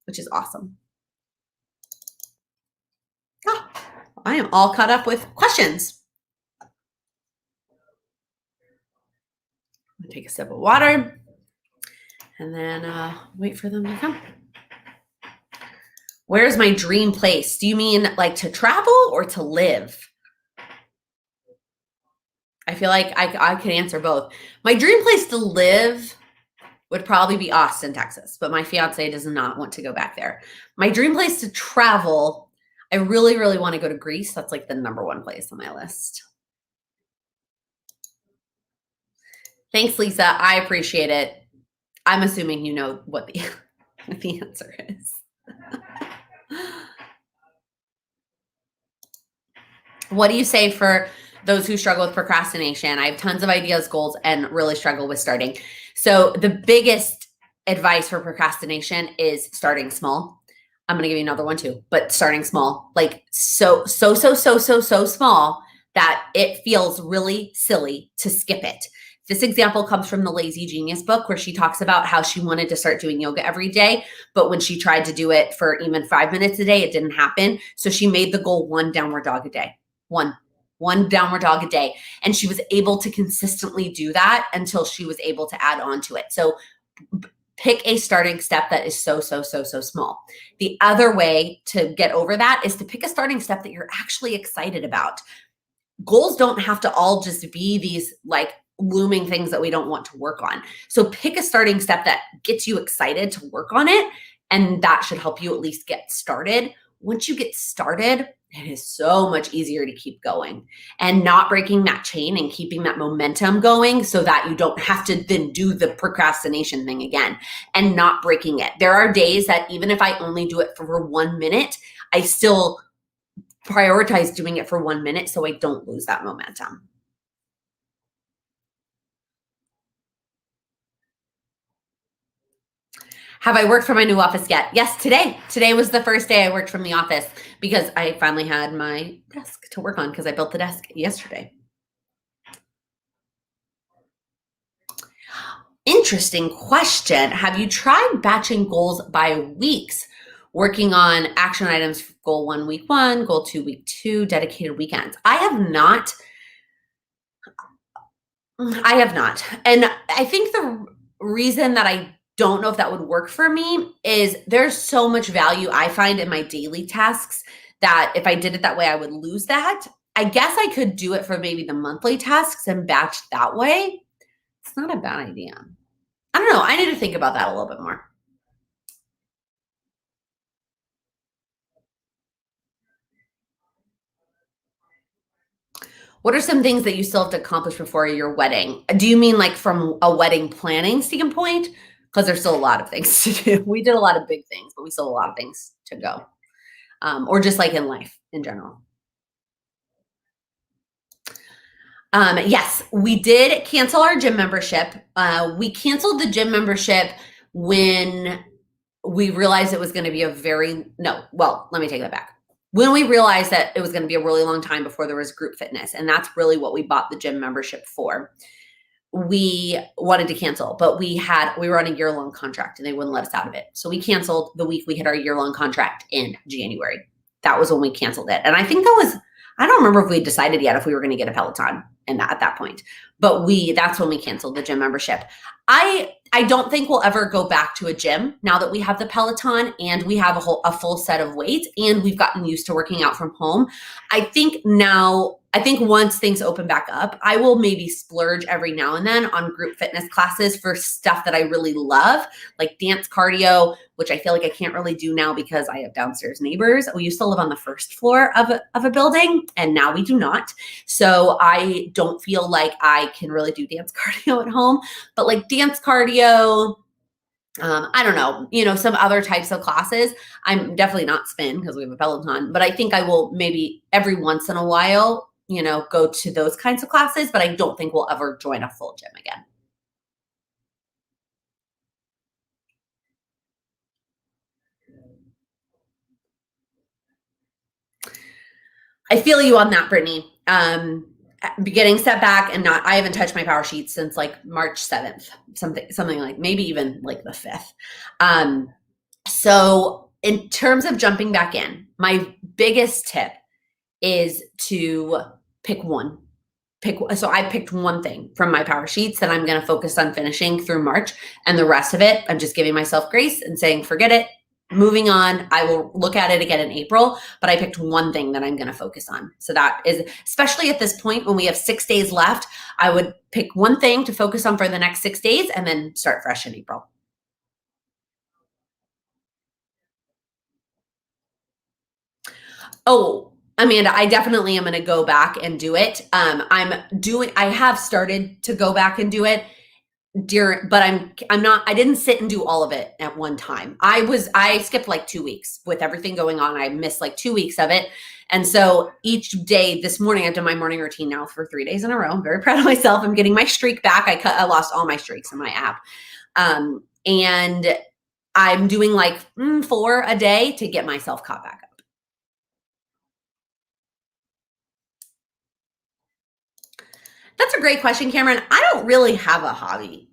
which is awesome. Oh, I am all caught up with questions. I'm gonna take a sip of water and then wait for them to come. Where's my dream place? Do you mean like to travel or to live? I feel like I could answer both. My dream place to live would probably be Austin, Texas, but my fiance does not want to go back there. My dream place to travel, I really, really want to go to Greece. That's like the #1 place on my list. Thanks, Lisa. I appreciate it. I'm assuming you know what the, what the answer is. What do you say for those who struggle with procrastination? I have tons of ideas, goals, and really struggle with starting. So the biggest advice for procrastination is starting small. I'm going to give you another one too, but starting small, like so small that it feels really silly to skip it. This example comes from the Lazy Genius book, where she talks about how she wanted to start doing yoga every day, but when she tried to do it for even 5 minutes a day, it didn't happen. So she made the goal 1 downward dog a day. One downward dog a day. And she was able to consistently do that until she was able to add on to it. So pick a starting step that is so small. The other way to get over that is to pick a starting step that you're actually excited about. Goals don't have to all just be these like looming things that we don't want to work on. So pick a starting step that gets you excited to work on it, and that should help you at least get started. Once you get started, it is so much easier to keep going and not breaking that chain and keeping that momentum going, so that you don't have to then do the procrastination thing again and not breaking it. There are days that even if I only do it for 1 minute, I still prioritize doing it for 1 minute so I don't lose that momentum. Have I worked from my new office yet? Yes, today. Today was the first day I worked from the office because I finally had my desk to work on, because I built the desk yesterday. Interesting question. Have you tried batching goals by weeks? Working on action items, goal 1 week 1, goal 2 week 2, dedicated weekends. I have not. And I think the reason that I don't know if that would work for me is there's so much value I find in my daily tasks that if I did it that way, I would lose that. I guess I could do it for maybe the monthly tasks and batch that way. It's not a bad idea. I don't know. I need to think about that a little bit more. What are some things that you still have to accomplish before your wedding? Do you mean like from a wedding planning standpoint? Because there's still a lot of things to do. We did a lot of big things, but we still have a lot of things to go. Or just like in life in general. Yes, we did cancel our gym membership. We canceled the gym membership when we realized it was going to be let me take that back. When we realized that it was going to be a really long time before there was group fitness, and that's really what we bought the gym membership for. We wanted to cancel, but we were on a year-long contract and they wouldn't let us out of it. So we canceled the week we had our year-long contract in January. That was when we canceled it. And I think I don't remember if we decided yet if we were going to get a Peloton at that point, but that's when we canceled the gym membership. I don't think we'll ever go back to a gym now that we have the Peloton and we have a full set of weights and we've gotten used to working out from home. I think once things open back up, I will maybe splurge every now and then on group fitness classes for stuff that I really love, like dance cardio, which I feel like I can't really do now because I have downstairs neighbors. We used to live on the first floor of a building, and now we do not. So I don't feel like I can really do dance cardio at home, but like dance cardio, I don't know, some other types of classes. I'm definitely not spin because we have a Peloton, but I think I will maybe every once in a while, go to those kinds of classes, but I don't think we'll ever join a full gym again. I feel you on that, Brittany. Getting set back and I haven't touched my power sheet since like March 7th, something like maybe even like the 5th. So in terms of jumping back in, my biggest tip is to pick one. So I picked one thing from my power sheets that I'm going to focus on finishing through March, and the rest of it, I'm just giving myself grace and saying, forget it. moving on. I will look at it again in April, but I picked one thing that I'm going to focus on. So that is, especially at this point when we have 6 days left, I would pick one thing to focus on for the next 6 days and then start fresh in April. Oh, Amanda, I definitely am going to go back and do it. I have started to go back and do it but I didn't sit and do all of it at one time. I skipped like 2 weeks with everything going on. I missed like 2 weeks of it. And so each day this morning, I've done my morning routine now for 3 days in a row. I'm very proud of myself. I'm getting my streak back. I lost all my streaks in my app. And I'm doing like 4 a day to get myself caught back up. That's a great question, Cameron. I don't really have a hobby.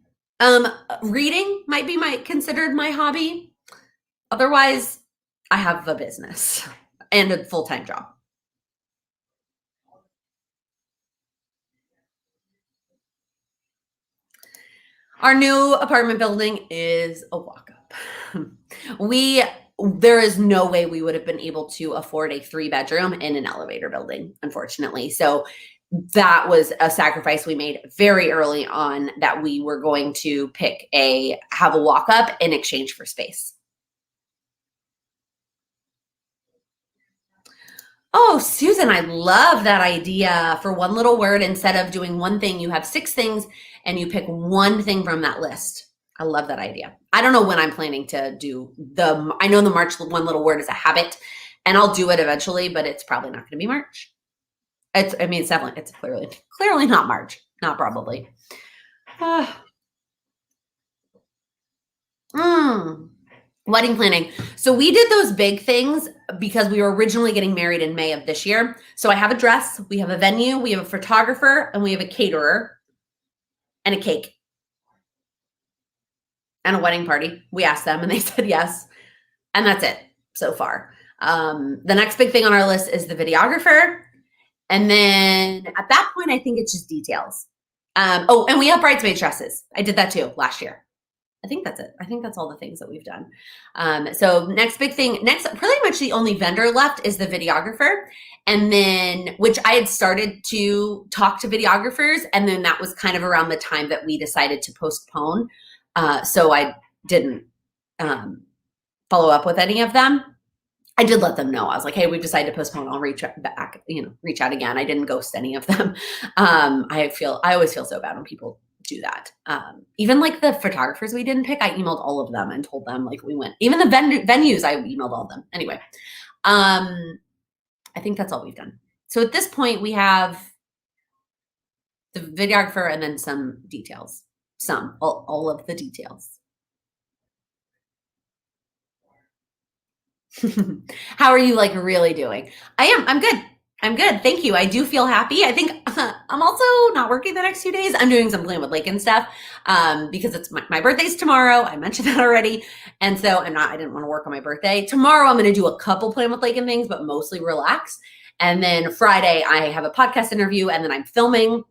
Reading might be considered my hobby. Otherwise, I have a business and a full-time job. Our new apartment building is a walk-up. There is no way we would have been able to afford a 3-bedroom in an elevator building, unfortunately. So that was a sacrifice we made very early on, that we were going to have a walk-up in exchange for space. Oh, Susan, I love that idea for one little word. Instead of doing one thing, you have 6 things and you pick one thing from that list. I love that idea. I don't know when I'm planning to do I know the March one little word is a habit, and I'll do it eventually, but it's probably not going to be March. It's clearly not March, not probably. Wedding planning. So we did those big things because we were originally getting married in May of this year. So I have a dress, we have a venue, we have a photographer, and we have a caterer and a cake and a wedding party. We asked them and they said yes. And that's it so far. The next big thing on our list is the videographer. And then at that point, I think it's just details. And we have bridesmaid dresses. I did that too last year. I think that's it. I think that's all the things that we've done. So next big thing, pretty much the only vendor left is the videographer. And then, which I had started to talk to videographers. And then that was kind of around the time that we decided to postpone. So I didn't follow up with any of them. I did let them know. I was like, hey, we've decided to postpone. I'll reach back, reach out again. I didn't ghost any of them. I always feel so bad when people do that. Even like the photographers we didn't pick, I emailed all of them and told them like we went. Even the venues, I emailed all of them. Anyway, I think that's all we've done. So at this point, we have the videographer and then some details. All of the details. How are you really doing? I'm good. I'm good. Thank you. I do feel happy. I think I'm also not working the next few days. I'm doing some Playing with Laken stuff because it's my birthday's tomorrow. I mentioned that already. And so I didn't want to work on my birthday. Tomorrow, I'm going to do a couple Playing with Laken things, but mostly relax. And then Friday, I have a podcast interview, and then I'm filming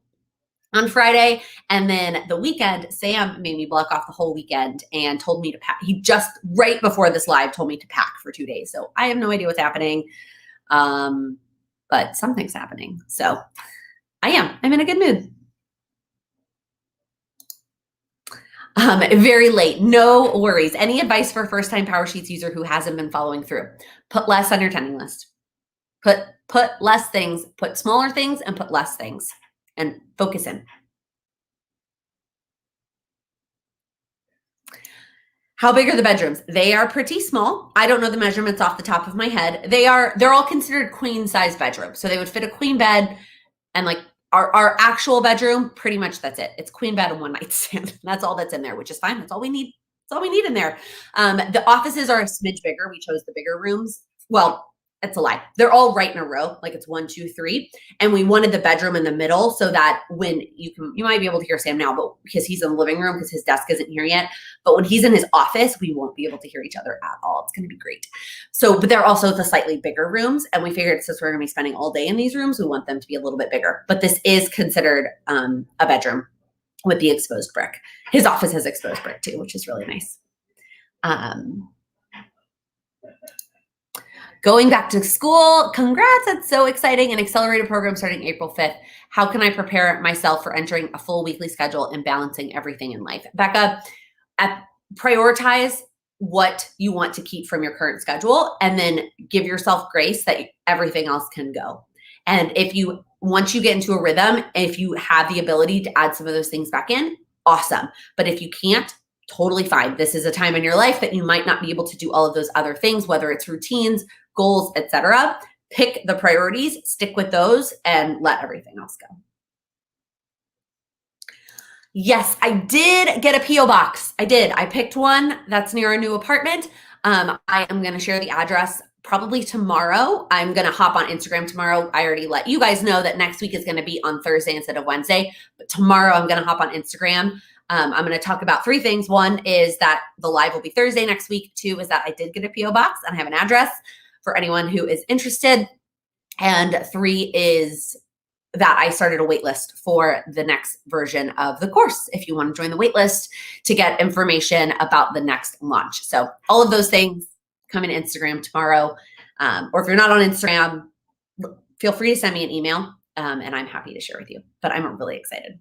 on Friday. And then the weekend, Sam made me block off the whole weekend and told me to pack. He just right before this live told me to pack for 2 days. So I have no idea what's happening. But something's happening. So I'm in a good mood. Very late. No worries. Any advice for a first-time PowerSheets user who hasn't been following through? Put less on your tending list. Put less things, put smaller things, and put less things, and focus in. How big are the bedrooms? They are pretty small. I don't know the measurements off the top of my head. They're all considered queen size bedrooms. So they would fit a queen bed, and like our actual bedroom, pretty much that's it. It's queen bed and one nightstand. That's all that's in there, which is fine. That's all we need. That's all we need in there. The offices are a smidge bigger. We chose the bigger rooms. Well, that's a lie. They're all right in a row, like it's 1, 2, 3. And we wanted the bedroom in the middle so that when you might be able to hear Sam now, but because he's in the living room because his desk isn't here yet. But when he's in his office, we won't be able to hear each other at all. It's going to be great. So, but they're also the slightly bigger rooms. And we figured since we're going to be spending all day in these rooms, we want them to be a little bit bigger. But this is considered a bedroom with the exposed brick. His office has exposed brick too, which is really nice. Going back to school, congrats, that's so exciting. An accelerated program starting April 5th. How can I prepare myself for entering a full weekly schedule and balancing everything in life? Becca, prioritize what you want to keep from your current schedule, and then give yourself grace that everything else can go. And once you get into a rhythm, if you have the ability to add some of those things back in, awesome. But if you can't, totally fine. This is a time in your life that you might not be able to do all of those other things, whether it's routines, goals, etc. Pick the priorities, stick with those, and let everything else go. Yes, I did get a P.O. box. I did. I picked one that's near our new apartment. I am going to share the address probably tomorrow. I'm going to hop on Instagram tomorrow. I already let you guys know that next week is going to be on Thursday instead of Wednesday. But tomorrow I'm going to hop on Instagram. I'm going to talk about 3 things. 1 is that the live will be Thursday next week. 2 is that I did get a P.O. box and I have an address for anyone who is interested. And 3 is that I started a wait list for the next version of the course. If you want to join the wait list to get information about the next launch. So all of those things come in Instagram tomorrow. Or if you're not on Instagram, feel free to send me an email and I'm happy to share with you. But I'm really excited.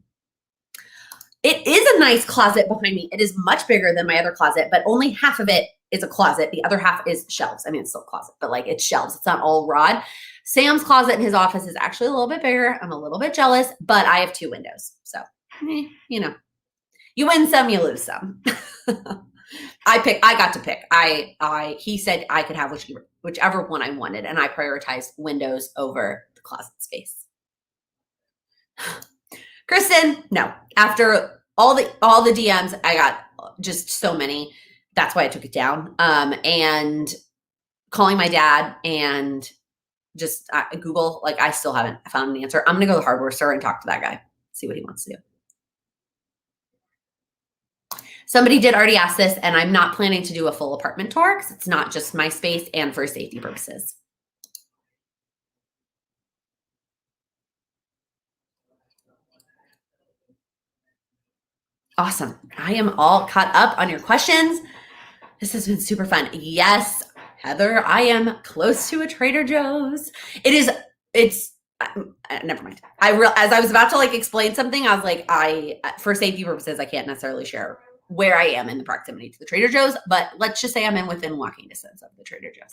It is a nice closet behind me. It is much bigger than my other closet, but only half of it is a closet. The other half is shelves. I mean, it's still a closet, but like it's shelves. It's not all rod. Sam's closet in his office is actually a little bit bigger. I'm a little bit jealous, but I have 2 windows. So, you know, you win some, you lose some. I got to pick. He said I could have whichever one I wanted, and I prioritized windows over the closet space. Kristen, no. After all the DMs, I got just so many. That's why I took it down. And calling my dad and just Google, like I still haven't found an answer. I'm going to go to the hardware store and talk to that guy, see what he wants to do. Somebody did already ask this, and I'm not planning to do a full apartment tour because it's not just my space and for safety purposes. Awesome. I am all caught up on your questions. This has been super fun. Yes, Heather, I am close to a Trader Joe's. It's never mind. As I was about to like explain something, I was like, for safety purposes, I can't necessarily share where I am in the proximity to the Trader Joe's, but let's just say I'm within walking distance of the Trader Joe's.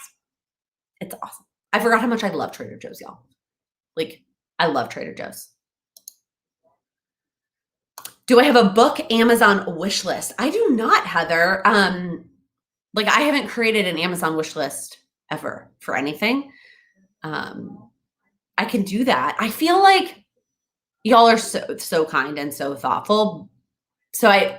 It's awesome. I forgot how much I love Trader Joe's, y'all. Like, I love Trader Joe's. Do I have a book Amazon wish list? I do not, Heather. Like I haven't created an Amazon wish list ever for anything. I can do that. I feel like y'all are so kind and so thoughtful. So I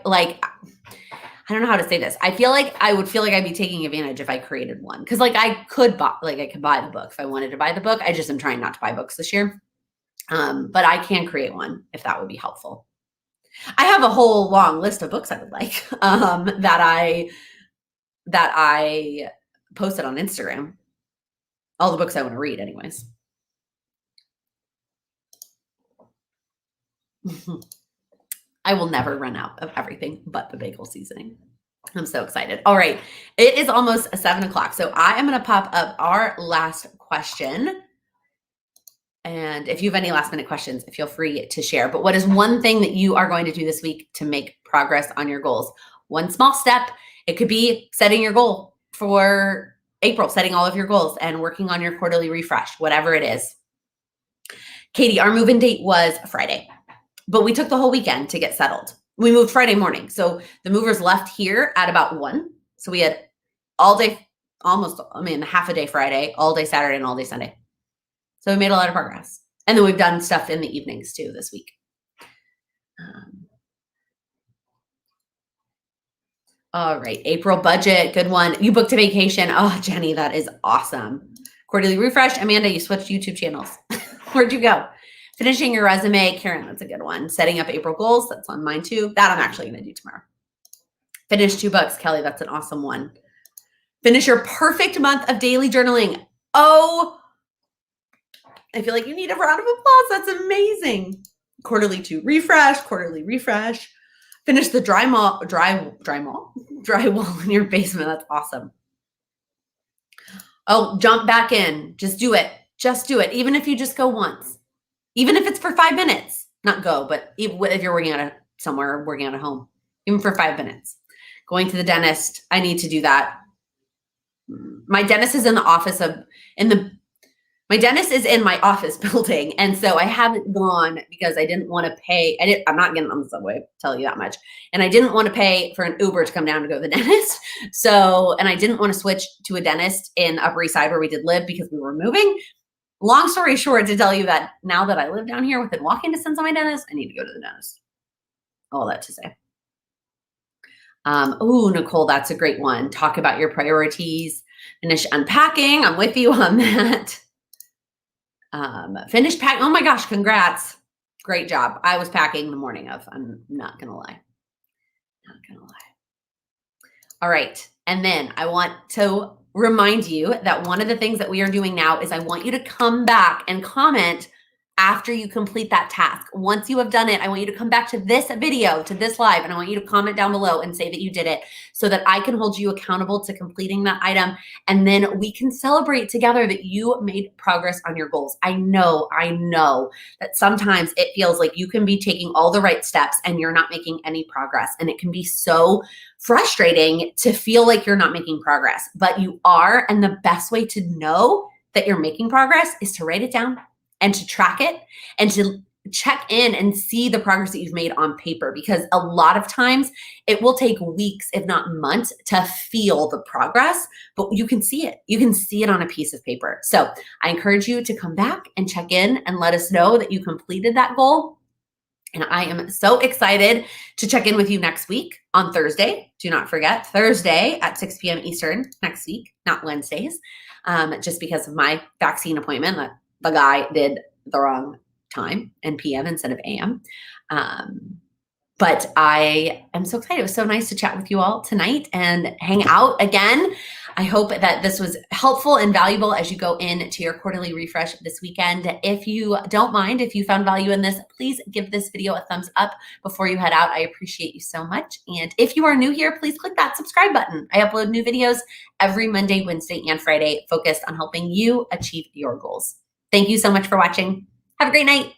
don't know how to say this. I feel like I would feel like I'd be taking advantage if I created one. Cause like I could buy the book if I wanted to buy the book. I just am trying not to buy books this year. But I can create one if that would be helpful. I have a whole long list of books I would like that I posted on Instagram. All the books I want to read anyways. I will never run out of everything but the bagel seasoning. I'm so excited. All right. It is almost 7:00. So I am going to pop up our last question. And if you have any last minute questions, feel free to share. But what is one thing that you are going to do this week to make progress on your goals? One small step. It could be setting your goal for April, setting all of your goals and working on your quarterly refresh, whatever it is. Katie, our move-in date was Friday, but we took the whole weekend to get settled. We moved Friday morning. So the movers left here at about 1. So we had all day, half a day Friday, all day Saturday, and all day Sunday. So we made a lot of progress. And then we've done stuff in the evenings too this week. All right, April budget, good one. You booked a vacation. Oh, Jenny, that is awesome. Quarterly refresh. Amanda, you switched YouTube channels. Where'd you go? Finishing your resume. Karen, that's a good one. Setting up April goals. That's on mine too. That I'm actually going to do tomorrow. Finish 2 books. Kelly, that's an awesome one. Finish your perfect month of daily journaling. Oh, I feel like you need a round of applause. That's amazing. Quarterly 2 refresh, quarterly refresh. Finish the drywall in your basement. That's awesome. Oh, jump back in. Just do it. Just do it. Even if you just go once, even if it's for 5 minutes, not go, but if you're working at somewhere, working at a home, even for 5 minutes, going to the dentist. I need to do that. My dentist is in the office my dentist is in my office building. And so I haven't gone because I didn't want to pay. I'm not getting on the subway, tell you that much. And I didn't want to pay for an Uber to come down to go to the dentist. And I didn't want to switch to a dentist in Upper East Side where we did live because we were moving. Long story short, to tell you that now that I live down here within walking distance of my dentist, I need to go to the dentist. All that to say. Oh, Nicole, that's a great one. Talk about your priorities. Finish unpacking. I'm with you on that. Finish packing. Oh my gosh, congrats. Great job. I was packing the morning of. I'm not going to lie. Not going to lie. All right. And then I want to remind you that one of the things that we are doing now is I want you to come back and comment after you complete that task. Once you have done it, I want you to come back to this video, to this live, and I want you to comment down below and say that you did it so that I can hold you accountable to completing that item. And then we can celebrate together that you made progress on your goals. I know that sometimes it feels like you can be taking all the right steps and you're not making any progress. And it can be so frustrating to feel like you're not making progress, but you are. And the best way to know that you're making progress is to write it down and to track it and to check in and see the progress that you've made on paper, because a lot of times it will take weeks, if not months, to feel the progress, but you can see it. You can see it on a piece of paper. So I encourage you to come back and check in and let us know that you completed that goal. And I am so excited to check in with you next week on Thursday. Do not forget, Thursday at 6 p.m. Eastern next week, not Wednesdays, just because of my vaccine appointment that the guy did the wrong time and PM instead of AM. But I am so excited. It was so nice to chat with you all tonight and hang out again. I hope that this was helpful and valuable as you go into your quarterly refresh this weekend. If you don't mind, if you found value in this, please give this video a thumbs up before you head out. I appreciate you so much. And if you are new here, please click that subscribe button. I upload new videos every Monday, Wednesday, and Friday focused on helping you achieve your goals. Thank you so much for watching. Have a great night.